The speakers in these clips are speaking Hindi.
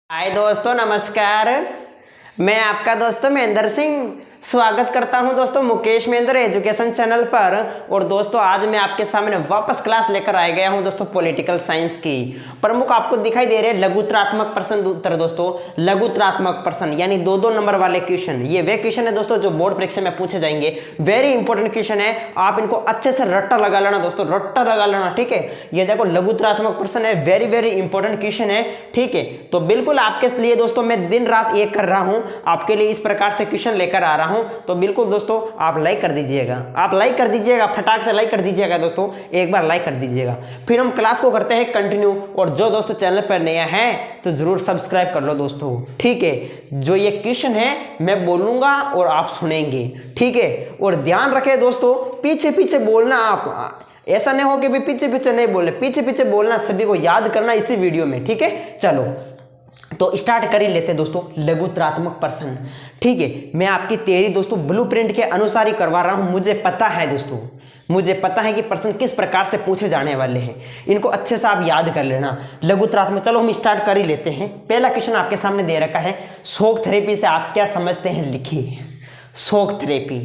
हाय दोस्तों, नमस्कार। मैं आपका दोस्तों महेंद्र सिंह स्वागत करता हूं दोस्तों मुकेश महेंद्र एजुकेशन चैनल पर। और दोस्तों आज मैं आपके सामने वापस क्लास लेकर आ गया हूं दोस्तों पॉलिटिकल साइंस की। प्रमुख आपको दिखाई दे रहे हैं लघुत्रात्मक प्रश्न उत्तर दोस्तों, लघुत्रात्मक प्रश्न यानी 2-2 नंबर वाले क्वेश्चन। ये वे क्वेश्चन है दोस्तों जो बोर्ड परीक्षा में पूछे जाएंगे। वेरी इंपॉर्टेंट क्वेश्चन है, आप इनको अच्छे से रट्टा लगा लेना दोस्तों, रट्टा लगा लेना, ठीक है। ये देखो लघुत्रात्मक प्रश्न है, वेरी वेरी इंपॉर्टेंट क्वेश्चन है, ठीक है। तो बिल्कुल आपके लिए दोस्तों मैं दिन रात एक कर रहा हूं, आपके लिए इस प्रकार से क्वेश्चन लेकर आ रहा हूं। तो बिल्कुल दोस्तों आप लाइक कर दीजिएगा, आप लाइक कर दीजिएगा, फटाक से लाइक कर दीजिएगा दोस्तों, एक बार लाइक कर दीजिएगा। फिर हम क्लास को करते हैं कंटिन्यू। और जो दोस्तों चैनल पर नया है तो जरूर सब्सक्राइब कर लो दोस्तों, ठीक है। जो ये क्वेश्चन है मैं बोलूंगा और आप सुनेंगे, ठीक है। और ध्यान रखें दोस्तों, पीछे पीछे बोलना, आप ऐसा नहीं हो कि भी पीछे पीछे नहीं बोले, पीछे पीछे बोलना, सभी को याद करना इसी वीडियो में, ठीक है। चलो तो स्टार्ट कर ही लेते हैं दोस्तों लघुत्रात्मक प्रश्न, ठीक है। मैं आपकी तैयारी दोस्तों ब्लूप्रिंट के अनुसार ही करवा रहा हूं। मुझे पता है दोस्तों, मुझे पता है कि प्रश्न किस प्रकार से पूछे जाने वाले हैं, इनको अच्छे से आप याद कर लेना। लघुत्रात्मक, चलो हम स्टार्ट कर ही लेते हैं। पहला क्वेश्चन आपके सामने दे रखा है, शॉक थेरेपी से आप क्या समझते हैं, लिखिए। शॉक थेरेपी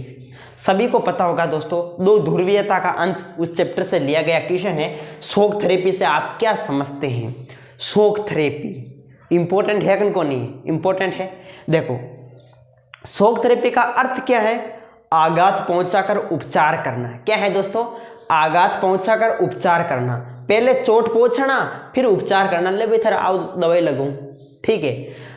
सभी को पता होगा दोस्तों, दो ध्रुवीयता का अंत उस चैप्टर से लिया गया क्वेश्चन है। शॉक थेरेपी से आप क्या समझते हैं। शॉक थेरेपी इंपॉर्टेंट है कि नहीं, इंपॉर्टेंट है। देखो शॉक थेरेपी का अर्थ क्या है, आघात पहुंचाकर उपचार करना। क्या है दोस्तों, आघात पहुंचाकर उपचार करना। पहले चोट पहुंचना फिर उपचार करना, ले भाई थर आओ दवाई लगूं, ठीक है।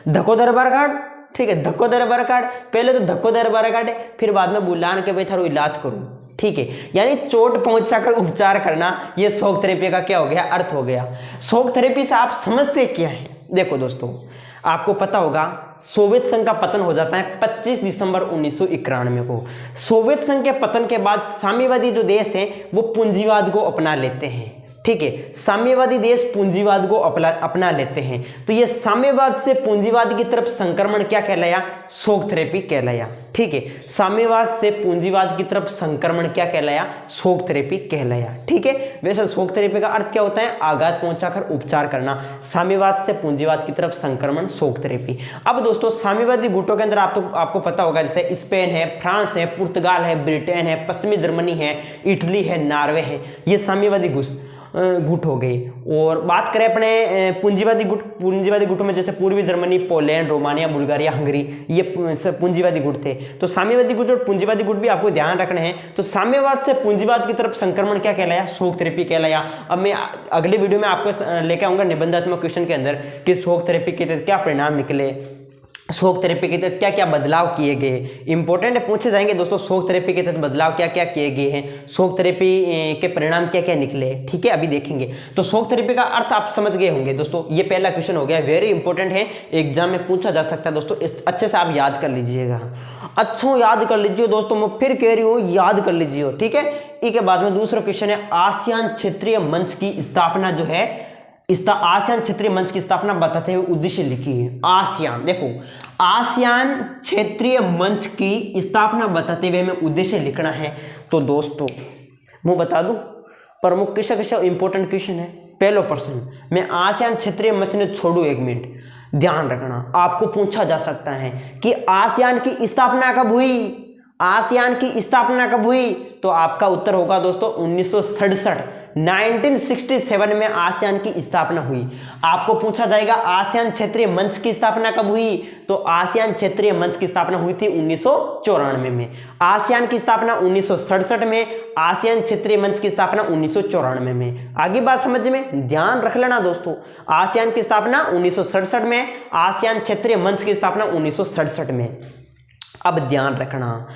धक्कोदर बरगाड़, ठीक है, धक्कोदर बरगाड़, पहले तो धक्कोदर बरगाड़ फिर बाद में बुलान के भाई थारो इलाज करूं, ठीक है। यानी चोट पहुंचाकर उपचार करना, ये शॉक थेरेपी का क्या हो गया, अर्थ हो गया। शॉक थेरेपी से आप समझते क्या है। देखो दोस्तों आपको पता होगा सोवियत संघ का पतन हो जाता है 25 दिसंबर 1991 को। सोवियत संघ के पतन के बाद साम्यवादी जो देश हैं वो पूंजीवाद को अपना लेते हैं, ठीक है। साम्यवादी देश पूंजीवाद को अपना लेते हैं। तो ये साम्यवाद से पूंजीवाद की तरफ संक्रमण क्या कहलाया, शॉक थेरेपी कहलाया, ठीक है। साम्यवाद से पूंजीवाद की तरफ संक्रमण क्या कहलाया, शॉक थेरेपी कहलाया, ठीक है। वैसे शॉक थेरेपी का अर्थ क्या होता है, आघात पहुंचाकर उपचार करना। साम्यवाद से पूंजीवाद की तरफ संक्रमण, शॉक थेरेपी। अब दोस्तों साम्यवादी गुटों के अंदर आपको पता होगा, जैसे स्पेन है, फ्रांस है, पुर्तगाल है, ब्रिटेन है, पश्चिमी जर्मनी है, इटली है, नॉर्वे है, ये साम्यवादी गुट हो गए। और बात करें अपने पूंजीवादी गुटों में, जैसे पूर्वी Germany, Poland, Romania, Bulgaria, Hungary, ये पूंजीवादी गुट थे। तो साम्यवादी गुट और पूंजीवादी गुट भी आपको ध्यान रखने हैं। तो साम्यवाद से पूंजीवाद की तरफ संक्रमण क्या कहलाया, शॉक थेरेपी कहलाया। अब मैं अगले वीडियो में आपको लेकर आऊंगा निबंधात्मक क्वेश्चन के अंदर कि शॉक थेरेपी के तहत क्या परिणाम निकले, शॉक थेरेपी के तहत क्या क्या बदलाव किए गए। इंपॉर्टेंट है, पूछे जाएंगे दोस्तों शॉक थेरेपी के तहत बदलाव क्या क्या किए गए हैं, शॉक थेरेपी के परिणाम क्या क्या निकले, ठीक है। अभी देखेंगे। तो शॉक थेरेपी का अर्थ आप समझ गए होंगे दोस्तों, ये पहला क्वेश्चन हो गया, वेरी इंपॉर्टेंट है, एग्जाम में पूछा जा सकता है दोस्तों, इस अच्छे से आप याद कर लीजिएगा, अच्छो याद कर लीजिए दोस्तों, मैं फिर कह रही हूँ याद कर लीजिए, ठीक है। इसके बाद में दूसरा क्वेश्चन है, आसियान क्षेत्रीय मंच की स्थापना जो है, आसियान क्षेत्रीय मंच की स्थापना बताते हुए उद्देश्य लिखिए। आसियान, देखो आसियान क्षेत्रीय मंच की स्थापना बताते हुए हमें उद्देश्य लिखना है। तो दोस्तों मैं बता दूं प्रमुख क्वेश्चन इंपॉर्टेंट क्वेश्चन है। पहला प्रश्न मैं आसियान क्षेत्रीय मंच ने छोड़ू, एक मिनट ध्यान रखना, आपको पूछा जा सकता है कि आसियान की स्थापना कब हुई, आसियान की स्थापना कब हुई। तो आपका उत्तर होगा दोस्तों 1967 में आसियान की स्थापना हुई। आपको पूछा जाएगा आसियान क्षेत्रीय मंच की स्थापना कब हुई, तो आसियान क्षेत्रीय मंच की स्थापना हुई थी 1994 में। आसियान की स्थापना 1967 में, आसियान क्षेत्रीय मंच की स्थापना 1994 में। आगे बात समझ में ध्यान रख लेना दोस्तों, आसियान की स्थापना 1967 में, आसियान क्षेत्रीय मंच की स्थापना 1967 में। अब ध्यान रखना,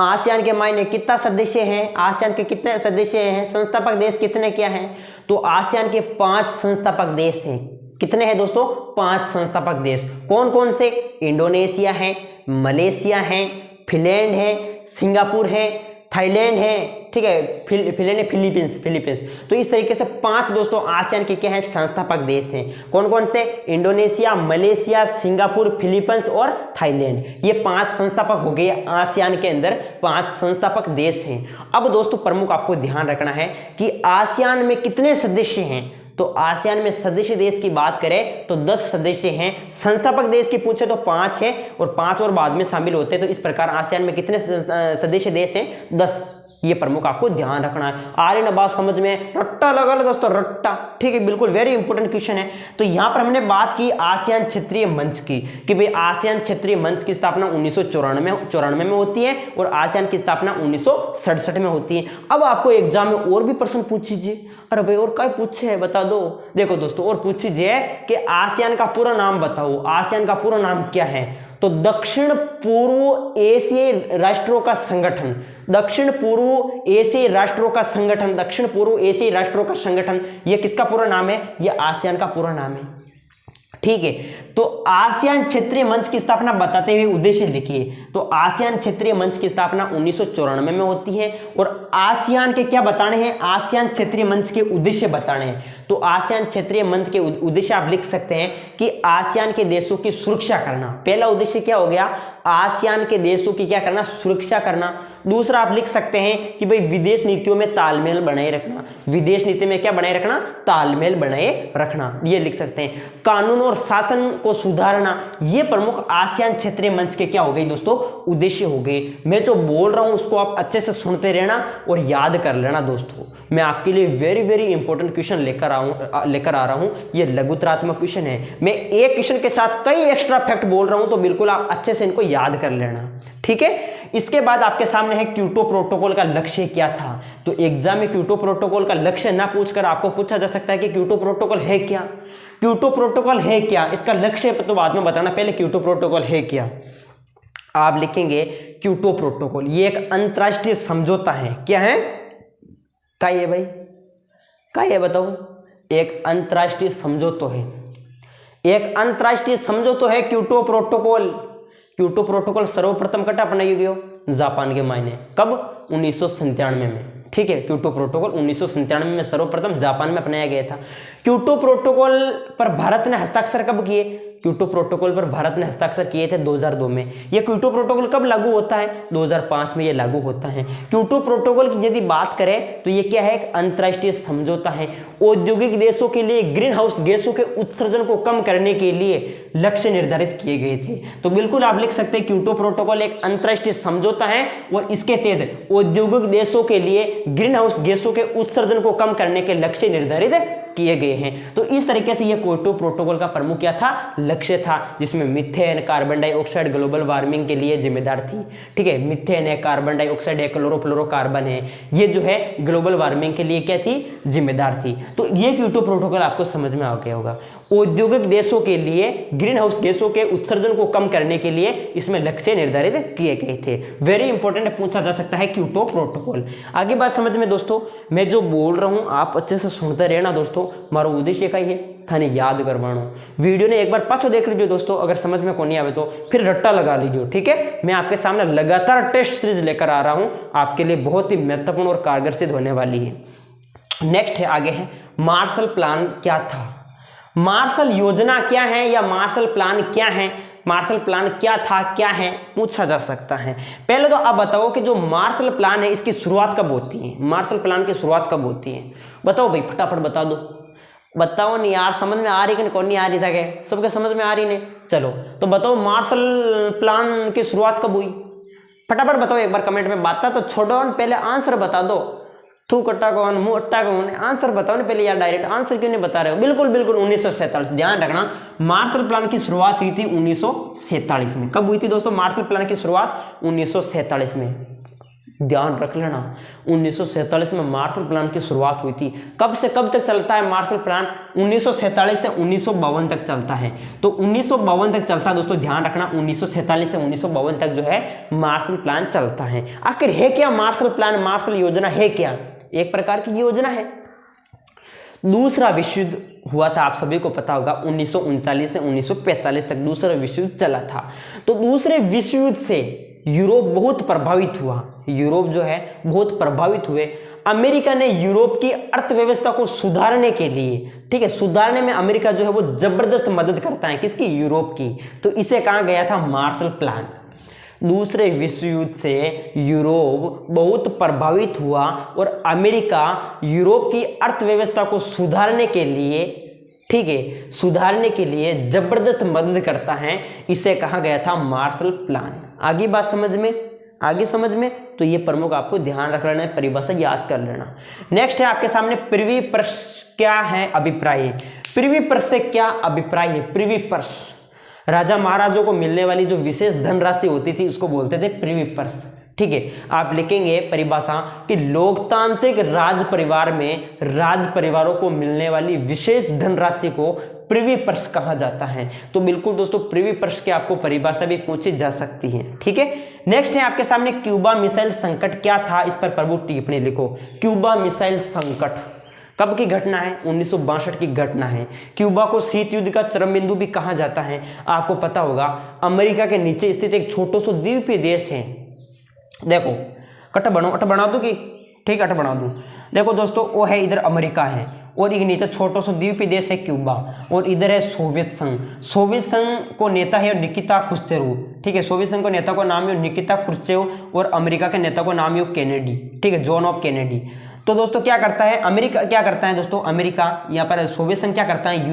आसियान के मायने कितना सदस्य हैं, आसियान के कितने सदस्य हैं, संस्थापक देश कितने क्या हैं। तो आसियान के 5 संस्थापक देश हैं। कितने हैं दोस्तों, 5 संस्थापक देश। कौन कौन से, इंडोनेशिया है, मलेशिया है, फिनलैंड है, सिंगापुर है, थाईलैंड है, ठीक है, फिनलैंड है, फिलीपींस। तो इस तरीके से 5 दोस्तों आसियान के क्या है, संस्थापक देश हैं। कौन कौन से, इंडोनेशिया, मलेशिया, सिंगापुर, फिलीपींस और थाईलैंड, ये 5 संस्थापक हो गए। आसियान के अंदर 5 संस्थापक देश हैं। अब दोस्तों प्रमुख आपको ध्यान रखना है कि आसियान में कितने सदस्य हैं। तो आसियान में सदस्य देश की बात करें तो 10 सदस्य हैं। संस्थापक देश की पूछे तो 5 है और 5 और बाद में शामिल होते हैं। तो इस प्रकार आसियान में कितने सदस्य देश हैं? 10। ये प्रमुख आपको ध्यान रखना है। आ रही ना बात समझ में? रट्टा लगा लो दोस्तों, रट्टा। ठीक है, बिल्कुल वेरी इंपॉर्टेंट क्वेश्चन है। तो यहां पर हमने बात की आसियान क्षेत्रीय मंच की कि भाई आसियान क्षेत्रीय मंच की स्थापना 1994 में होती है और आसियान की स्थापना 1967 में होती है। अब आपको एग्जाम में और भी प्रश्न पूछ लीजिए। अरे भाई और क्या पूछे है बता दो। देखो दोस्तों और पूछ लीजिए कि आसियान का पूरा नाम बताओ। आसियान का पूरा नाम क्या है? तो दक्षिण पूर्व एशियाई राष्ट्रों का संगठन। दक्षिण पूर्व एशियाई राष्ट्रों का संगठन, दक्षिण पूर्व एशियाई राष्ट्रों का संगठन, ये किसका पूरा नाम है? ये आसियान का पूरा नाम है। ठीक है, तो आसियान क्षेत्रीय मंच की स्थापना बताते हुए उद्देश्य लिखिए। तो आसियान क्षेत्रीय मंच की स्थापना 1994 में होती है और आसियान के क्या बताने हैं? आसियान क्षेत्रीय मंच के उद्देश्य बताने हैं। तो आसियान क्षेत्रीय मंच के उद्देश्य आप लिख सकते हैं कि आसियान के देशों की सुरक्षा करना। पहला उद्देश्य क्या हो गया? आसियान के देशों की क्या करना? सुरक्षा करना। दूसरा आप लिख सकते हैं कि भाई विदेश नीतियों में तालमेल बनाए रखना। विदेश नीति में क्या बनाए रखना? तालमेल बनाए रखना, ये लिख सकते हैं। कानून और शासन को सुधारना, ये प्रमुख आसियान क्षेत्रीय मंच के क्या हो गई दोस्तों? उद्देश्य हो गए। मैं जो बोल रहा हूं उसको आप अच्छे से सुनते रहना और याद कर लेना दोस्तों। मैं आपके लिए वेरी वेरी इंपॉर्टेंट क्वेश्चन लेकर आ रहा हूं। ये लघुत्रात्मक क्वेश्चन है। मैं एक क्वेश्चन के साथ कई एक्स्ट्रा फैक्ट बोल रहा हूं, तो बिल्कुल आप अच्छे से इनको याद कर लेना। ठीक है, इसके बाद आपके सामने है क्योटो प्रोटोकॉल का लक्ष्य क्या था। तो एग्जाम में क्योटो प्रोटोकॉल का लक्ष्य ना पूछकर आपको पूछा जा सकता है कि क्योटो प्रोटोकॉल है क्या। क्योटो प्रोटोकॉल है क्या, इसका लक्ष्य तो बाद में बताना, पहले क्योटो प्रोटोकॉल है क्या। आप लिखेंगे क्योटो प्रोटोकॉल, ये एक अंतरराष्ट्रीय समझौता है। क्या है? क्या है भाई? क्या है बताओ? एक अंतरराष्ट्रीय समझौता है। एक अंतरराष्ट्रीय समझौता है क्योटो प्रोटोकॉल। क्योटो प्रोटोकॉल सर्वप्रथम कटा अपनाया गया जापान के मायने, कब? 1997 में। ठीक है, क्योटो प्रोटोकॉल 1997 में सर्वप्रथम जापान में अपनाया गया था। क्योटो प्रोटोकॉल पर भारत ने हस्ताक्षर कब किए? क्योटो प्रोटोकॉल पर भारत ने हस्ताक्षर किए थे 2002 में। यह क्योटो प्रोटोकॉल कब लागू होता है? 2005 में यह लागू होता है। क्योटो प्रोटोकॉल की यदि बात करें तो यह क्या है? एक अंतरराष्ट्रीय समझौता है। औद्योगिक देशों के लिए ग्रीन हाउस गैसों के उत्सर्जन को कम करने के लिए लक्ष्य निर्धारित किए गए थे। तो बिल्कुल आप लिख सकते हैं क्योटो प्रोटोकॉल एक अंतरराष्ट्रीय समझौता है और इसके तहत औद्योगिक देशों के लिए ग्रीन हाउस गैसों के उत्सर्जन को कम करने के लक्ष्य निर्धारित किए गए हैं। तो इस तरीके से यह क्योटो प्रोटोकॉल का प्रमुख क्या था? लक्ष्य था, जिसमें methane, carbon dioxide global warming के लिए जिम्मेदार थी। ठीक है, मिथेन है, कार्बन डाइऑक्साइड है, क्लोरोफ्लोरोकार्बन है, ये जो है ग्लोबल वार्मिंग के लिए क्या थी? जिम्मेदार थी। तो ये क्योटो प्रोटोकॉल आपको समझ में आ गया होगा। औद्योगिक देशों के लिए ग्रीन हाउस गैसों के उत्सर्जन को कम करने के लिए इसमें लक्ष्य निर्धारित किए गए थे। वेरी इंपॉर्टेंट पूछा जा सकता है क्योटो प्रोटोकॉल। आगे बात समझ में दोस्तों, मैं जो बोल रहा हूं आप अच्छे से सुनते रहना दोस्तों। मारो उद्देश्य का ही है थाने याद करवानो। वीडियो ने एक बार पाछो देख लीजिए दोस्तों, अगर समझ में को नहीं आवे तो फिर रट्टा लगा लीजिए। ठीक है, मैं आपके सामने लगातार टेस्ट सीरीज लेकर आ रहा हूं, आपके लिए बहुत ही महत्वपूर्ण और कारगर सिद्ध होने वाली है। नेक्स्ट है, आगे है मार्शल प्लान क्या था। मार्शल योजना क्या है या मार्शल प्लान क्या है? मार्शल प्लान क्या था, क्या है, पूछा जा सकता है। पहले तो आप बताओ कि जो मार्शल प्लान है इसकी शुरुआत कब होती है? मार्शल प्लान की शुरुआत कब होती है? बताओ भाई, फटाफट बता दो। बताओ नहीं यार, समझ में आ रही कि कौन नहीं आ रही था? क्या सबके समझ में आ रही नहीं? चलो तो बताओ मार्शल प्लान की शुरुआत कब हुई? फटाफट बताओ एक बार कमेंट में। बात तो छोड़ो, पहले आंसर बता दो। थू कट्टा कौन, मुंह अट्टा कौन, आंसर बताओ ना पहले यार। डायरेक्ट आंसर क्यों नहीं बता रहे हो? बिल्कुल बिल्कुल 1947। ध्यान रखना, मार्शल प्लान की शुरुआत हुई थी 1947 में। कब हुई थी दोस्तों मार्शल प्लान की शुरुआत? 1947 में। ध्यान रख लेना, 1947 में मार्शल प्लान की शुरुआत हुई थी। कब से कब तक चलता है मार्शल प्लान? 1947 से 1952 तक चलता है। तो 1952 तक चलता है दोस्तों, ध्यान रखना। 1947 से 1952 तक जो है मार्शल प्लान चलता है। आखिर है क्या मार्शल प्लान? मार्शल योजना है क्या? एक प्रकार की योजना है। दूसरा विश्व युद्ध हुआ था, आप सभी को पता होगा, 1939 से 1945 तक दूसरा विश्व युद्ध चला था। तो दूसरे विश्व युद्ध से यूरोप बहुत प्रभावित हुआ। यूरोप जो है बहुत प्रभावित हुए। अमेरिका ने यूरोप की अर्थव्यवस्था को सुधारने के लिए, ठीक है, सुधारने में अमेरिका जो है वो जबरदस्त मदद करता है। किसकी? यूरोप की। तो इसे कहा गया था मार्शल प्लान। दूसरे विश्व युद्ध से यूरोप बहुत प्रभावित हुआ और अमेरिका यूरोप की अर्थव्यवस्था को सुधारने के लिए, ठीक है, सुधारने के लिए जबरदस्त मदद करता है। इसे कहा गया था मार्शल प्लान। आगे बात समझ में, आगे समझ में, तो ये प्रमुख आपको ध्यान रख लेना है, परिभाषा याद कर लेना। नेक्स्ट है आपके सामने पृथ्वी पर क्या है अभिप्राय। पृथ्वी पर से क्या अभिप्राय है। पृथ्वी पर राजा महाराजों को मिलने वाली जो विशेष धनराशि होती थी उसको बोलते थे पृथ्वी पर्स, ठीक है। आप लिखेंगे परिभाषा कि लोकतांत्रिक राज परिवार में राज परिवारों को मिलने वाली विशेष धनराशि को पृथ्वी पर्स कहा जाता है। तो बिल्कुल दोस्तों पृथ्वी पर्स की आपको परिभाषा भी पूछी जा सकती है, ठीक है। नेक्स्ट है आपके सामने क्यूबा मिसाइल संकट क्या था, इस पर प्रभु टिप्पणी लिखो। क्यूबा मिसाइल संकट कब की घटना है, 1962 की घटना है। क्यूबा को शीत युद्ध का चरम बिंदु भी कहा जाता है। आपको पता होगा अमेरिका के नीचे स्थित एक छोटा सा द्वीपीय देश है। देखो अट बना दूं कि ठीक अट बना दूं। देखो दोस्तों वो है इधर अमेरिका है और एक नीचे छोटा सा द्वीपीय देश है क्यूबा और इधर है सोवियत संघ। सोवियत संघ को नेता है निकिता क्रुश्चेव, ठीक है। सोवियत संघ को नेता का नाम है निकिता क्रुश्चेव और अमेरिका के नेता का नाम है कैनेडी, ठीक है, जॉन ऑफ कैनेडी। तो दोस्तों क्या करता है अमेरिका, क्या करता है दोस्तों अमेरिका, यहाँ पर सोवियत संघ क्या करता है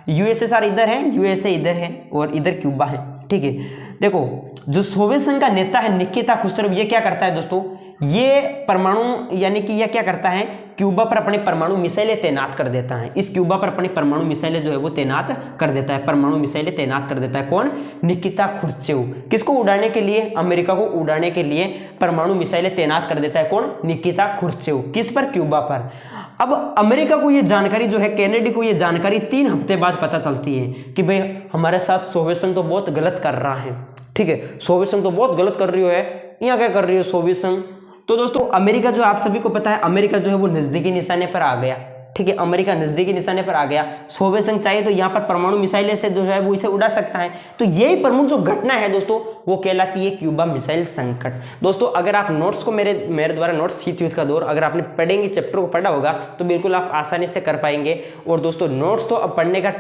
यूएसएसआर इधर है, यूएसए इधर है और इधर क्यूबा है, ठीक है। देखो जो सोवियत संघ का नेता है निकिता क्रुश्चेव, ये क्या करता है दोस्तों, ये परमाणु यानी कि यह क्या करता है क्यूबा पर अपने परमाणु मिसाइलें तैनात कर देता है। इस क्यूबा पर अपनी परमाणु मिसाइलें जो है वो तैनात कर देता है, परमाणु मिसाइलें तैनात कर देता है। कौन, निकिता क्रुश्चेव। किसको उड़ाने के लिए, अमेरिका को उड़ाने के लिए परमाणु मिसाइलें तैनात कर देता है कौन, निकिता क्रुश्चेव। किस पर, क्यूबा पर। अब अमेरिका को ये जानकारी जो है, कैनेडी को ये जानकारी 3 हफ्ते बाद पता चलती है कि भाई हमारे साथ सोवियत संघ तो बहुत गलत कर रहा है, ठीक है, सोवियत संघ तो बहुत गलत कर रही है, यहाँ क्या कर रही है सोवियत संघ। तो दोस्तों अमेरिका जो आप सभी को पता है, अमेरिका जो है वो नजदीकी निशाने पर आ गया, ठीक है, अमेरिका नजदीकी निशाने पर आ गया। सोवियत संघ चाहे तो यहाँ पर परमाणु मिसाइलें से जो है वो इसे उड़ा सकता है। तो यही प्रमुख जो घटना है दोस्तों वो कहलाती है क्यूबा मिसाइल संकट। दोस्तों अगर आप नोट्स को मेरे द्वारा नोट्स शीत युद्ध का दौर अगर आपने पढ़ेंगे, चैप्टर को पढ़ा होगा तो बिल्कुल आप आसानी से कर पाएंगे। और दोस्तों नोट्स तो अब पढ़ने का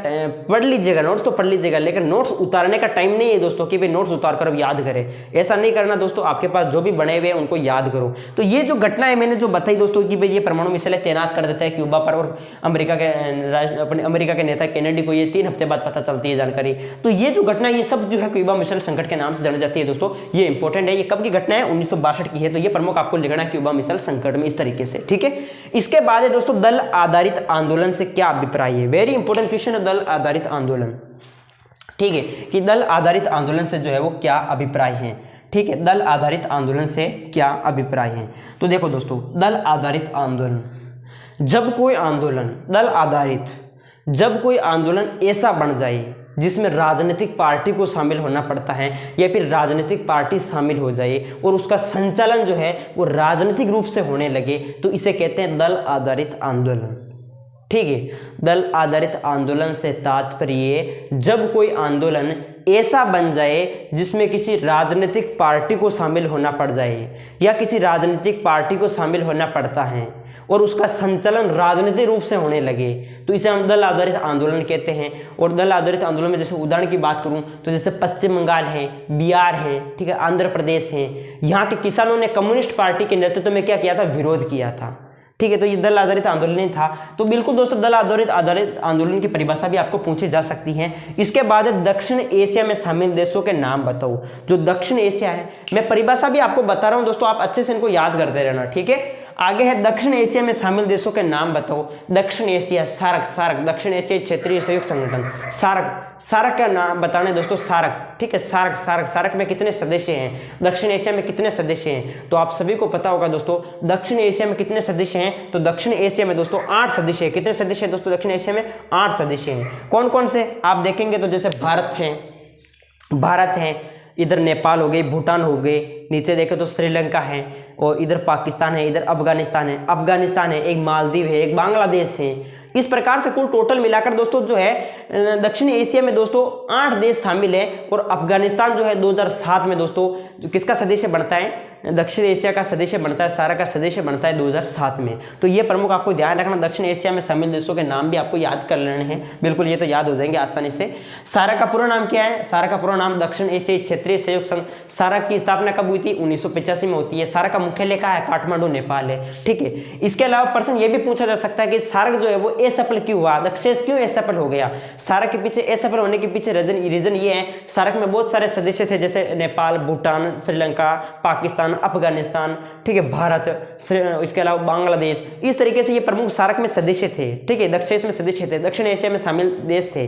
पढ़ लीजिएगा, नोट्स तो पढ़ लीजिएगा, लेकिन नोट्स उतारने का टाइम नहीं है दोस्तों कि भाई नोट्स उतार कर अब याद करें, ऐसा नहीं करना दोस्तों। आपके पास जो भी बने हुए हैं उनको याद करो। तो ये जो घटना है मैंने जो बताई दोस्तों कि भाई ये परमाणु मिसाइलें तैनात कर देता है क्यूबा पर और अमेरिका के नेता कैनेडी को ये 3 हफ्ते बाद पता चलती है जानकारी। तो ये जो घटना ये सब जो है क्यूबा मिसाइल संकट के नाम से जानी जाती है दोस्तों। ये इंपॉर्टेंट है, ये कब की घटना है, 1962 की है। तो ये प्रमुख आपको लिखना है क्यूबा मिसाइल संकट में इस तरीके से, ठीक है। इसके बाद है दोस्तों दल आधारित आंदोलन से क्या अभिप्राय है। वेरी इंपॉर्टेंट क्वेश्चन है दल आधारित आंदोलन, ठीक है, कि दल आधारित आंदोलन से जो है वो क्या अभिप्राय है, ठीक है। दल आधारित आंदोलन से क्या अभिप्राय है। तो देखो दोस्तों दल आधारित आंदोलन, जब कोई आंदोलन दल आधारित, जब कोई आंदोलन ऐसा बन जाए जिसमें राजनीतिक पार्टी को शामिल होना पड़ता है या फिर राजनीतिक पार्टी शामिल हो जाए और उसका संचालन जो है वो राजनीतिक रूप से होने लगे, तो इसे कहते हैं दल आधारित आंदोलन, ठीक है। दल आधारित आंदोलन से तात्पर्य जब कोई आंदोलन ऐसा बन जाए जिसमें किसी राजनीतिक पार्टी को शामिल होना पड़ जाए या किसी राजनीतिक पार्टी को शामिल होना पड़ता है और उसका संचालन राजनीतिक रूप से होने लगे, तो इसे हम दल आधारित आंदोलन कहते हैं। और दल आधारित आंदोलन में जैसे उदाहरण की बात करूं तो जैसे पश्चिम बंगाल है, बिहार है, ठीक है, आंध्र प्रदेश है, यहाँ के किसानों ने कम्युनिस्ट पार्टी के नेतृत्व में क्या किया था, विरोध किया था, ठीक है। तो ये दल आधारित आंदोलन ही था। तो बिल्कुल दोस्तों दल आधारित आंदोलन की परिभाषा भी आपको पूछी जा सकती है। इसके बाद दक्षिण एशिया में शामिल देशों के नाम बताओ। जो दक्षिण एशिया है, मैं परिभाषा भी आपको बता रहा हूं दोस्तों, आप अच्छे से इनको याद करते रहना, ठीक है। आगे है दक्षिण एशिया में शामिल देशों के नाम बताओ। दक्षिण एशिया, सार्क, दक्षिण एशियाई क्षेत्रीय सहयोग संगठन, सार्क का नाम बताने दोस्तों, सार्क, ठीक है, सार्क में कितने सदस्य हैं, दक्षिण एशिया में कितने सदस्य हैं, तो आप सभी को पता होगा दोस्तों दक्षिण एशिया में कितने सदस्य हैं। तो दक्षिण एशिया में दोस्तों 8 सदस्य हैं। कितने सदस्य हैं दोस्तों दक्षिण एशिया में, 8 सदस्य हैं। कौन कौन से आप देखेंगे तो जैसे भारत है, इधर नेपाल हो गई, भूटान हो गए, नीचे देखें तो श्रीलंका है और इधर पाकिस्तान है, इधर अफगानिस्तान है, एक मालदीव है, एक बांग्लादेश है। इस प्रकार से कुल टोटल मिलाकर दोस्तों जो है दक्षिण एशिया में दोस्तों 8 देश शामिल है। और अफगानिस्तान जो है 2007 में दोस्तों जो किसका सदस्य बनता है, दक्षिण एशिया का सदस्य बनता है, सारा का सदस्य बनता है 2007 में। तो ये प्रमुख आपको ध्यान रखना, दक्षिण एशिया में शामिल देशों के नाम भी आपको याद कर लेने हैं, बिल्कुल ये तो याद हो जाएंगे आसानी से। सारा का पूरा नाम क्या है? सारा का पूरा नाम दक्षिण एशियाई क्षेत्रीय सहयोग संघ। सारा की स्थापना कब हुई थी? 1985 में होती है। सारा का मुख्यालय कहाँ है? काठमांडू, नेपाल है, ठीक है। इसके अलावा प्रश्न ये भी पूछा जा सकता है कि सार्क जो है वो असफल क्यों हुआ, दक्षेस क्यों असफल हो गया? सार्क के पीछे असफल होने के पीछे रीजन ये है, सार्क में बहुत सारे सदस्य थे, जैसे नेपाल, भूटान, श्रीलंका, पाकिस्तान, अफगानिस्तान, ठीक है, भारत, इसके अलावा बांग्लादेश, इस तरीके से ये प्रमुख सार्क में सदस्य थे, ठीक है, दक्षेस में सदस्य थे, दक्षिण एशिया में शामिल देश थे।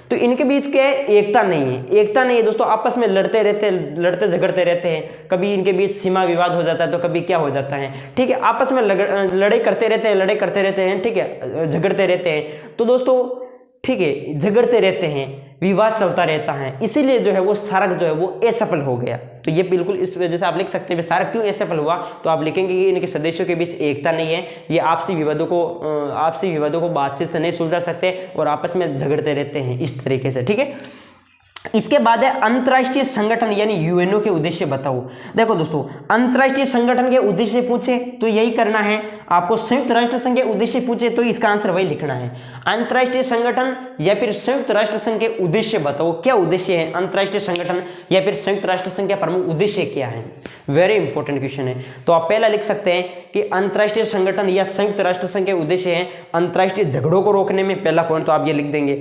तो इनके बीच क्या है? एकता नहीं है, एकता नहीं है दोस्तों, आपस में लड़ते झगड़ते रहते हैं, कभी इनके बीच सीमा विवाद हो जाता है, तो कभी क्या हो जाता है, ठीक है, आपस में लड़ाई करते रहते हैं, ठीक है, झगड़ते रहते हैं। तो दोस्तों ठीक है, झगड़ते रहते हैं, विवाद चलता रहता है, इसीलिए जो है वो सार्क जो है वो असफल हो गया। तो ये बिल्कुल इस वजह से आप लिख सकते हैं सार्क क्यों असफल हुआ, तो आप लिखेंगे कि इनके सदस्यों के बीच एकता नहीं है, ये आपसी विवादों को बातचीत से नहीं सुलझा सकते और आपस में झगड़ते रहते हैं इस तरीके से, ठीक है। इसके बाद है अंतर्राष्ट्रीय संगठन यानी यूएनओ के उद्देश्य बताओ। देखो दोस्तों, अंतर्राष्ट्रीय संगठन के उद्देश्य पूछे तो यही करना है आपको, संयुक्त राष्ट्र संघ के उद्देश्य पूछे तो इसका आंसर वही लिखना है। अंतर्राष्ट्रीय संगठन या फिर संयुक्त राष्ट्र संघ के उद्देश्य बताओ, क्या उद्देश्य है अंतर्राष्ट्रीय संगठन या फिर संयुक्त राष्ट्र संघ का प्रमुख उद्देश्य क्या है? वेरी इंपॉर्टेंट क्वेश्चन है। तो आप पहला लिख सकते हैं कि अंतर्राष्ट्रीय संगठन या संयुक्त राष्ट्र संघ के उद्देश्य है अंतर्राष्ट्रीय झगड़ों को रोकने में, पहला पॉइंट तो आप ये लिख देंगे,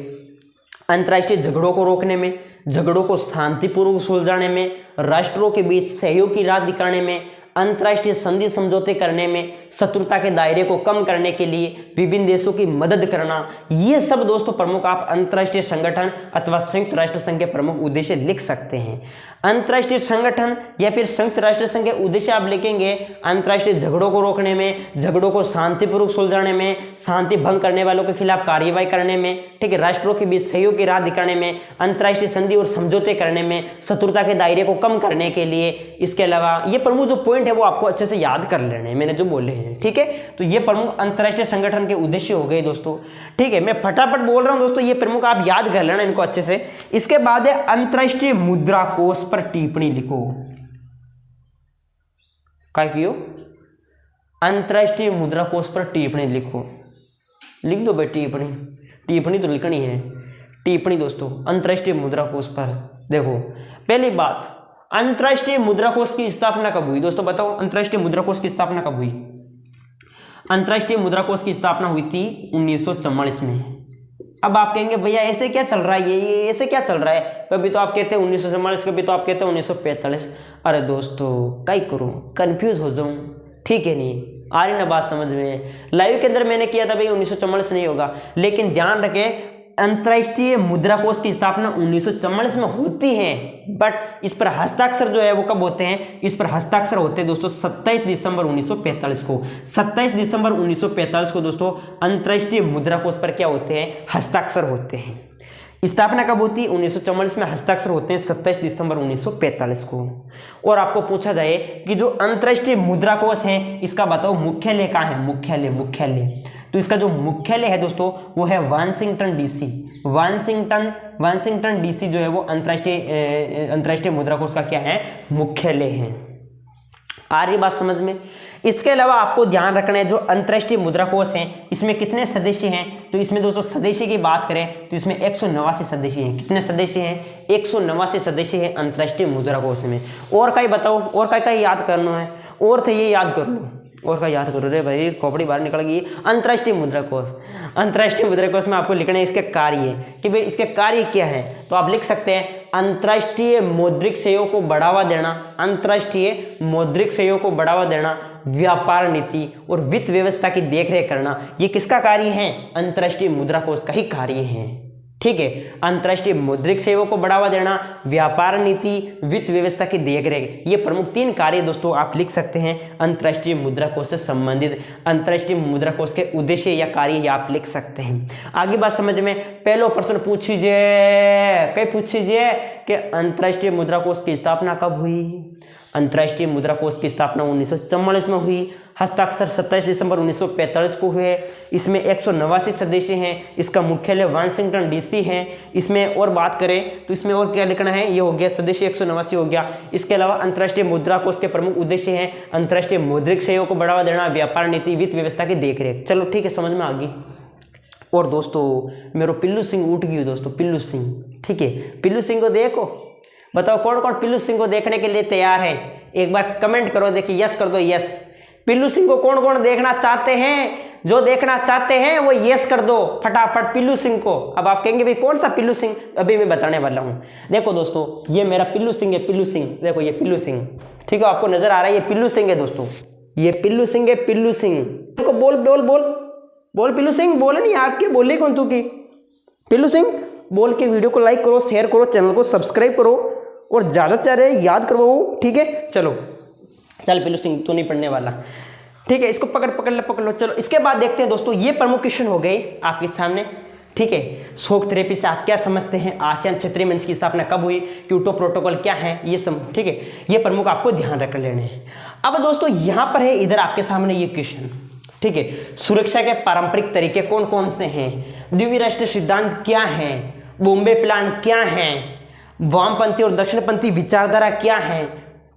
अंतर्राष्ट्रीय झगड़ों को रोकने में, झगड़ों को शांतिपूर्वक सुलझाने में, राष्ट्रों के बीच सहयोग की राह दिखाने में, अंतर्राष्ट्रीय संधि समझौते करने में, शत्रुता के दायरे को कम करने के लिए विभिन्न देशों की मदद करना, ये सब दोस्तों प्रमुख आप अंतर्राष्ट्रीय संगठन अथवा संयुक्त राष्ट्र संघ के प्रमुख उद्देश्य लिख सकते हैं। अंतर्राष्ट्रीय संगठन या फिर संयुक्त राष्ट्र संघ के उद्देश्य आप लिखेंगे अंतर्राष्ट्रीय झगड़ों को रोकने में, झगड़ों को शांतिपूर्वक सुलझाने में, शांति भंग करने वालों के खिलाफ कार्रवाई करने में, ठीक है, राष्ट्रों के बीच सहयोग की राह दिखाने में, अंतर्राष्ट्रीय संधि और समझौते करने में, शत्रुता के दायरे को कम करने के लिए। इसके अलावा ये प्रमुख जो पॉइंट है वो आपको अच्छे से याद कर लेने हैं, मैंने जो बोले हैं, ठीक है। तो ये प्रमुख अंतर्राष्ट्रीय संगठन के उद्देश्य हो गए दोस्तों, ठीक है। मैं फटाफट बोल रहा हूं दोस्तों, ये प्रमुख आप याद कर लेना इनको अच्छे से। इसके बाद है अंतर्राष्ट्रीय मुद्रा कोष पर टिप्पणी लिखो। क्या कियो? अंतर्राष्ट्रीय मुद्रा कोष पर टिप्पणी लिखो, लिख दो भाई टिप्पणी, टिप्पणी तो लिखनी है, टिप्पणी दोस्तों अंतर्राष्ट्रीय मुद्रा कोष पर। देखो पहली बात, अंतर्राष्ट्रीय मुद्रा कोष की स्थापना कब हुई दोस्तों? बताओ अंतर्राष्ट्रीय मुद्रा कोष की स्थापना कब हुई? अंतर्राष्ट्रीय मुद्रा कोष की स्थापना हुई थी 1944 में। अब आप कहेंगे भैया ऐसे क्या चल रहा है, ये ऐसे क्या चल रहा है, कभी तो आप कहते हैं 1944, कभी तो आप कहते हैं 1945। अरे दोस्तों क्या करूं, कंफ्यूज हो जाऊं, ठीक है, नहीं आ रही ना बात समझ में। लाइव के अंदर मैंने किया था भाई 1944 नहीं होगा, लेकिन ध्यान रखें अंतर्राष्ट्रीय मुद्रा कोष की स्थापना 1944 में होती है, बट इस पर हस्ताक्षर जो है वो कब होते हैं? इस पर हस्ताक्षर होते हैं दोस्तों 27 दिसंबर 1945 को। 27 दिसंबर 1945 को दोस्तों अंतर्राष्ट्रीय मुद्रा कोष पर क्या होते हैं? हस्ताक्षर होते हैं। स्थापना कब होती है? 1944 में, हस्ताक्षर होते हैं 27 दिसंबर 1945 को। और आपको पूछा जाए कि जो अंतर्राष्ट्रीय मुद्रा कोष है इसका बताओ मुख्यालय कहाँ है? मुख्यालय तो इसका जो मुख्यालय है दोस्तों वो है वाशिंगटन डीसी। वाशिंगटन डीसी जो है वो अंतर्राष्ट्रीय मुद्रा कोष का क्या है? मुख्यालय है। आ रही बात समझ में? इसके अलावा आपको ध्यान रखना है जो अंतर्राष्ट्रीय मुद्रा कोष है इसमें कितने सदस्य हैं? तो इसमें दोस्तों सदस्य की बात करें तो इसमें 189 सदस्य हैं। कितने सदस्य हैं? 189 सदस्य हैं अंतर्राष्ट्रीय मुद्रा कोष में। और कहीं बताओ, और कहीं याद करना है, और थे ये याद कर लो, और का याद करो रे भाई, खोपड़ी बाहर निकल गई। अंतर्राष्ट्रीय मुद्रा कोष, अंतर्राष्ट्रीय मुद्रा कोष में आपको लिखना है इसके कार्य, कि भाई इसके कार्य क्या है। तो आप लिख सकते हैं अंतर्राष्ट्रीय मौद्रिक सहयोग को बढ़ावा देना, अंतर्राष्ट्रीय मौद्रिक सहयोग को बढ़ावा देना, व्यापार नीति और वित्त व्यवस्था की देखरेख करना, ये किसका कार्य है? अंतर्राष्ट्रीय मुद्रा कोष का ही कार्य है, ठीक है। अंतर्राष्ट्रीय मौद्रिक सेवा को बढ़ावा देना, व्यापार नीति, वित्त व्यवस्था की देखरेख, ये प्रमुख 3 कार्य दोस्तों आप लिख सकते हैं अंतर्राष्ट्रीय मुद्रा कोष से संबंधित। अंतर्राष्ट्रीय मुद्रा कोष के उद्देश्य या कार्य आप लिख सकते हैं। आगे बात समझ में, पहला प्रश्न पूछिए कि अंतर्राष्ट्रीय मुद्रा कोष की स्थापना कब हुई? अंतर्राष्ट्रीय मुद्रा कोष की स्थापना 1944 में हुई। हस्ताक्षर 27 दिसंबर 1945 को हुए। इसमें 189 सदस्य हैं। इसका मुख्यालय वाशिंगटन डीसी है। इसमें और बात करें तो इसमें और क्या लिखना है, ये हो गया सदस्य 189 हो गया। इसके अलावा अंतर्राष्ट्रीय मुद्रा कोष के प्रमुख उद्देश्य हैं अंतर्राष्ट्रीय मौद्रिक सहयोग को बढ़ावा देना, व्यापार नीति, वित्त व्यवस्था की देखरेख। चलो ठीक है, समझ में आ गई। और दोस्तों मेरे पिल्लू सिंह उठ गई दोस्तों, पिल्लू सिंह, ठीक है। पिल्लू सिंह को देखो, बताओ कौन कौन पिल्लू सिंह को देखने के लिए तैयार है, एक बार कमेंट करो, देखिए यस कर दो, यस। पिल्लू सिंह को कौन कौन देखना चाहते हैं, जो देखना चाहते हैं वो यस कर दो फटाफट पिल्लू सिंह को। अब आप कहेंगे भाई कौन सा पिल्लू सिंह, अभी मैं बताने वाला हूं। देखो दोस्तों ये मेरा पिल्लू सिंह है, पिल्लू सिंह, देखो ये पिल्लू सिंह, ठीक है, आपको नजर आ रहा है, ये पिल्लू सिंह है दोस्तों, ये पिल्लू सिंह है, पिल्लू सिंह को बोल बोल बोल बोल, पिल्लू सिंह बोले नहीं यार, के बोले कौन तू की, पिल्लू सिंह बोल के वीडियो को लाइक करो, शेयर करो, चैनल को सब्सक्राइब करो और ज़्यादा से ज़्यादा याद करवाओ, ठीक है। चलो चल पिल्लू सिंह तो नहीं पढ़ने वाला, ठीक है, इसको पकड़ लो। चलो इसके बाद देखते हैं दोस्तों, ये प्रमुख क्वेश्चन हो गए आपके सामने, ठीक है। शोक थेरेपी से आप क्या समझते हैं, आसियान क्षेत्रीय मंच की स्थापना कब हुई, क्योटो प्रोटोकॉल क्या है, ये सब, ठीक है, ये प्रमुख आपको ध्यान रख लेने हैं। अब दोस्तों यहाँ पर है इधर आपके सामने ये क्वेश्चन, ठीक है। सुरक्षा के पारंपरिक तरीके कौन कौन से हैं, द्विवीय राष्ट्र सिद्धांत क्या है, बॉम्बे प्लान क्या है, वामपंथी और दक्षिणपंथी विचारधारा क्या है,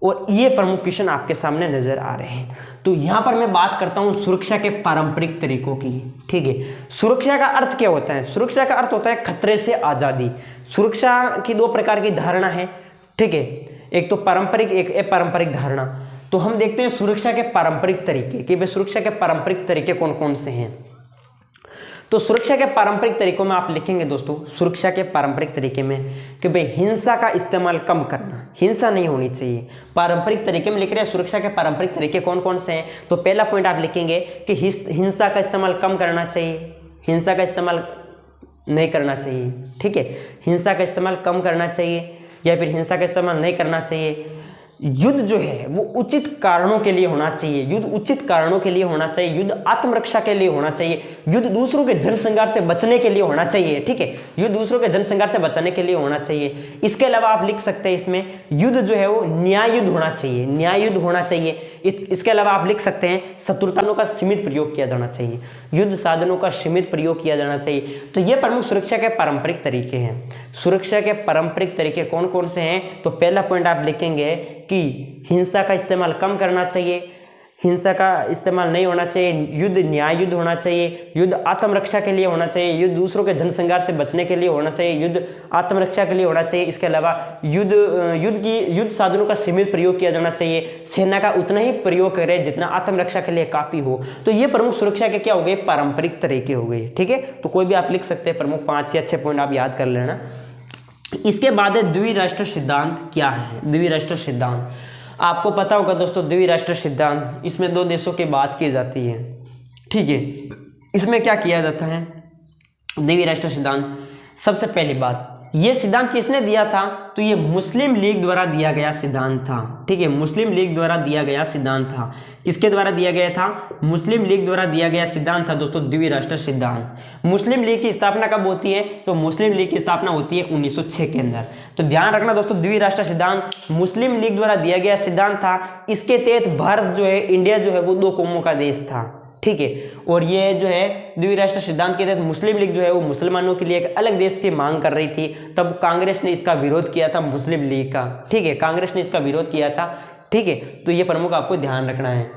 और ये प्रमुख क्वेश्चन आपके सामने नजर आ रहे हैं। तो यहां पर मैं बात करता हूं सुरक्षा के पारंपरिक तरीकों की, ठीक है। सुरक्षा का अर्थ क्या होता है, सुरक्षा का अर्थ होता है खतरे से आजादी। सुरक्षा की दो प्रकार की धारणा है, ठीक है, एक तो पारंपरिक, एक अपारंपरिक धारणा। तो हम देखते हैं सुरक्षा के पारंपरिक तरीके कि भाई सुरक्षा के पारंपरिक तरीके कौन कौन से हैं। तो सुरक्षा के पारंपरिक तरीकों में आप लिखेंगे दोस्तों, सुरक्षा के पारंपरिक तरीके में कि भाई हिंसा का इस्तेमाल कम करना, हिंसा नहीं होनी चाहिए। पारंपरिक तरीके में लिख रहे हैं सुरक्षा के पारंपरिक तरीके कौन कौन से हैं। तो पहला पॉइंट आप लिखेंगे कि हिंसा का इस्तेमाल कम करना चाहिए, हिंसा का इस्तेमाल नहीं करना चाहिए, ठीक है, हिंसा का इस्तेमाल कम करना चाहिए या फिर हिंसा का इस्तेमाल नहीं करना चाहिए। युद्ध जो है वो उचित कारणों के लिए होना चाहिए, युद्ध उचित कारणों के लिए होना चाहिए, युद्ध आत्मरक्षा के लिए होना चाहिए, युद्ध दूसरों के जनसंहार से बचने के लिए होना चाहिए, ठीक है, युद्ध दूसरों के जनसंहार से बचने के लिए होना चाहिए। इसके अलावा आप लिख सकते हैं इसमें युद्ध जो है वो न्याय युद्ध होना चाहिए, न्याय युद्ध होना चाहिए। इसके अलावा आप लिख सकते हैं शत्रुताओं का सीमित प्रयोग किया जाना चाहिए, युद्ध साधनों का सीमित प्रयोग किया जाना चाहिए। तो ये प्रमुख सुरक्षा के पारंपरिक तरीके हैं। सुरक्षा के पारंपरिक तरीके कौन कौन से हैं, तो पहला पॉइंट आप लिखेंगे कि हिंसा का इस्तेमाल कम करना चाहिए, हिंसा का इस्तेमाल नहीं होना चाहिए, युद्ध न्याय युद्ध होना चाहिए, युद्ध आत्मरक्षा के लिए होना चाहिए, युद्ध दूसरों के जनसंहार से बचने के लिए होना चाहिए, युद्ध आत्मरक्षा के लिए होना चाहिए। इसके अलावा युद्ध साधनों का सीमित प्रयोग किया जाना चाहिए, सेना का उतना ही प्रयोग करें जितना आत्मरक्षा के लिए काफी हो। तो ये प्रमुख सुरक्षा के क्या हो गए, पारंपरिक तरीके हो गए, ठीक है। तो कोई भी आप लिख सकते हैं, प्रमुख 5 या 6 पॉइंट आप याद कर लेना। इसके बाद है द्विराष्ट्र सिद्धांत क्या है। द्विराष्ट्र सिद्धांत आपको पता होगा दोस्तों, द्विराष्ट्र सिद्धांत, इसमें 2 देशों की बात की जाती है, ठीक है। इसमें क्या किया जाता है, द्विराष्ट्र सिद्धांत, सबसे पहली बात ये सिद्धांत किसने दिया था, तो ये मुस्लिम लीग द्वारा दिया गया सिद्धांत था, ठीक है, मुस्लिम लीग द्वारा दिया गया सिद्धांत था। किसके द्वारा दिया गया था, मुस्लिम लीग द्वारा दिया गया सिद्धांत था दोस्तों, द्विराष्ट्र सिद्धांत। मुस्लिम लीग की स्थापना कब होती है, तो मुस्लिम लीग की स्थापना होती है 1906 के अंदर। तो ध्यान रखना दोस्तों, द्विराष्ट्र सिद्धांत मुस्लिम लीग द्वारा दिया गया सिद्धांत था। इसके तहत भारत जो है, इंडिया जो है वो 2 कौमों का देश था, ठीक है। और ये जो है द्विराष्ट्र सिद्धांत के तहत मुस्लिम लीग जो है वो मुसलमानों के लिए एक अलग देश की मांग कर रही थी। तब कांग्रेस ने इसका विरोध किया था, मुस्लिम लीग का, ठीक है, कांग्रेस ने इसका विरोध किया था, ठीक है। तो ये प्रमुख आपको ध्यान रखना है।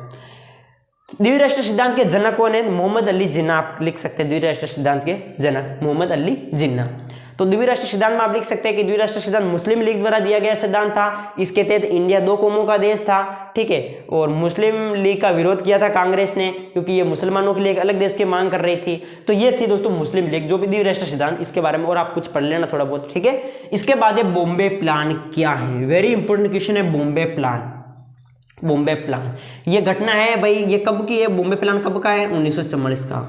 द्विराष्ट्र सिद्धांत के जनक कौन है, मोहम्मद अली जिन्ना आप लिख सकते हैं, द्विराष्ट्र सिद्धांत के जनक मोहम्मद अली जिन्ना। तो द्विराष्ट्र सिद्धांत में आप लिख सकते हैं कि द्विराष्ट्र सिद्धांत मुस्लिम लीग द्वारा दिया गया सिद्धांत था। इसके तहत इंडिया 2 कौमों का देश था, ठीक है, और मुस्लिम लीग का विरोध किया था कांग्रेस ने, क्योंकि ये मुसलमानों के लिए एक अलग देश की मांग कर रही थी। तो ये थी दोस्तों मुस्लिम लीग, जो भी द्विराष्ट्र सिद्धांत, इसके बारे में और आप कुछ पढ़ लेना थोड़ा बहुत, ठीक है। इसके बाद है बॉम्बे प्लान क्या है, वेरी इंपॉर्टेंट क्वेश्चन है बॉम्बे प्लान। बॉम्बे प्लान ये घटना है भाई, ये कब की है, बॉम्बे प्लान कब का है, 1944 का।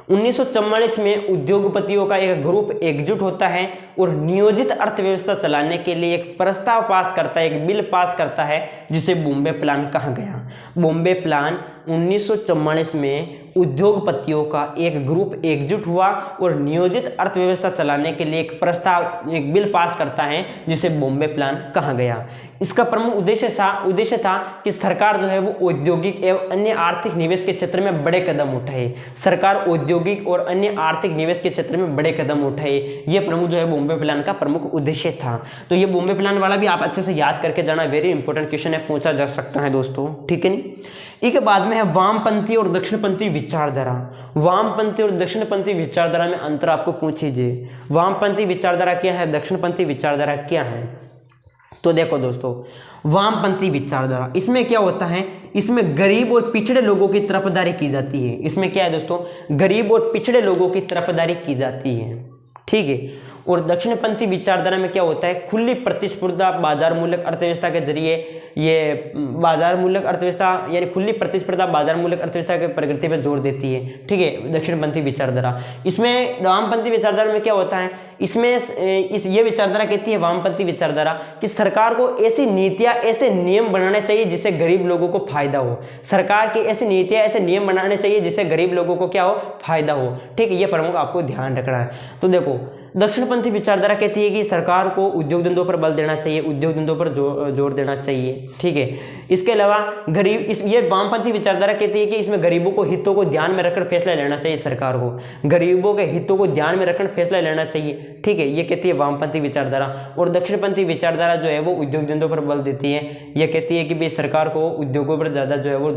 1944 में उद्योगपतियों का एक ग्रुप एकजुट होता है और नियोजित अर्थव्यवस्था चलाने के लिए एक प्रस्ताव पास करता है, एक बिल पास करता है, जिसे बॉम्बे प्लान कहा गया। बॉम्बे प्लान 1944 में उद्योगपतियों का एक ग्रुप एकजुट हुआ और नियोजित अर्थव्यवस्था चलाने के लिए एक बिल पास करता है जिसे बॉम्बे प्लान कहा गया। इसका प्रमुख उद्देश्य था कि सरकार जो है वो औद्योगिक एवं अन्य आर्थिक निवेश के क्षेत्र में बड़े कदम उठाए। सरकार औद्योगिक और अन्य आर्थिक निवेश के क्षेत्र में बड़े कदम उठाए, ये प्रमुख जो है बॉम्बे प्लान का प्रमुख उद्देश्य था। तो ये बॉम्बे प्लान वाला भी आप अच्छे से याद करके जाना, वेरी इंपॉर्टेंट क्वेश्चन है, पूछा जा सकता है दोस्तों, ठीक है नहीं। इसके बाद में है वामपंथी और दक्षिणपंथी विचारधारा। वामपंथी और दक्षिणपंथी विचारधारा में अंतर आपको पूछिए, वामपंथी विचारधारा क्या है, दक्षिणपंथी विचारधारा क्या है। तो देखो दोस्तों, वामपंथी विचारधारा, इसमें क्या होता है, इसमें गरीब और पिछड़े लोगों की तरफदारी की जाती है। इसमें क्या है दोस्तों, गरीब और पिछड़े लोगों की तरफदारी की जाती है, ठीक है। और दक्षिणपंथी विचारधारा में क्या होता है, खुली प्रतिस्पर्धा बाजार मूलक अर्थव्यवस्था के जरिए, ये बाजार मूलक अर्थव्यवस्था यानी खुली प्रतिस्पर्धा बाजार मूलक अर्थव्यवस्था की प्रगति पर जोर देती है, ठीक है, दक्षिणपंथी विचारधारा। इसमें वामपंथी विचारधारा में क्या होता है, इसमें ये विचारधारा कहती है, वामपंथी विचारधारा, कि सरकार को ऐसी नीतियां ऐसे नियम बनाने चाहिए जिससे गरीब लोगों को फायदा हो। सरकार की ऐसी नीतियां ऐसे नियम बनाने चाहिए जिससे गरीब लोगों को क्या हो, फायदा हो, ठीक है। ये प्रमुख आपको ध्यान रखना है। तो देखो, दक्षिणपंथी विचारधारा कहती है कि सरकार को उद्योग धंधों पर बल देना चाहिए, उद्योग धंधों पर जोर देना चाहिए, ठीक है। इसके अलावा ये वामपंथी विचारधारा कहती है कि इसमें गरीबों को हितों को ध्यान में रखकर फैसला लेना चाहिए, सरकार को गरीबों के हितों को ध्यान में रखकर फैसला लेना चाहिए, ठीक है। ये कहती है वामपंथी विचारधारा। और दक्षिणपंथी विचारधारा जो है वो उद्योग धंधों पर बल देती है। यह कहती है कि भाई सरकार को उद्योगों पर ज़्यादा जो है वो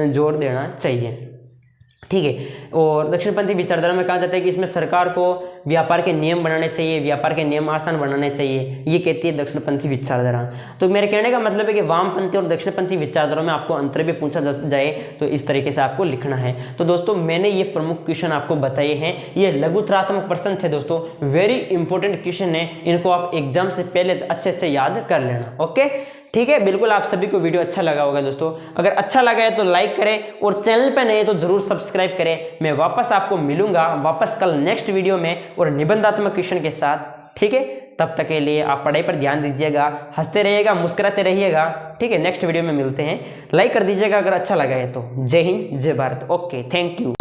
जोर देना चाहिए, ठीक है। और दक्षिणपंथी विचारधारा में कहा जाता है कि इसमें सरकार को व्यापार के नियम बनाने चाहिए, व्यापार के नियम आसान बनाने चाहिए, ये कहती है दक्षिणपंथी विचारधारा। तो मेरे कहने का मतलब है कि वामपंथी और दक्षिणपंथी विचारधारा में आपको अंतर भी पूछा जाए तो इस तरीके से आपको लिखना है। तो दोस्तों, मैंने ये प्रमुख क्वेश्चन आपको बताए हैं, ये लघुत्रात्मक प्रश्न थे दोस्तों, वेरी इंपॉर्टेंट क्वेश्चन है, इनको आप एग्जाम से पहले अच्छे से याद कर लेना, ओके, ठीक है। बिल्कुल आप सभी को वीडियो अच्छा लगा होगा दोस्तों, अगर अच्छा लगा है तो लाइक करें और चैनल पे नए तो जरूर सब्सक्राइब करें। मैं वापस आपको मिलूंगा वापस कल नेक्स्ट वीडियो में और निबंधात्मक क्वेश्चन के साथ, ठीक है। तब तक के लिए आप पढ़ाई पर ध्यान दीजिएगा, हंसते रहिएगा, मुस्कुराते रहिएगा, ठीक है। नेक्स्ट वीडियो में मिलते हैं, लाइक कर दीजिएगा अगर अच्छा लगा है तो। जय हिंद, जय भारत, ओके, थैंक यू।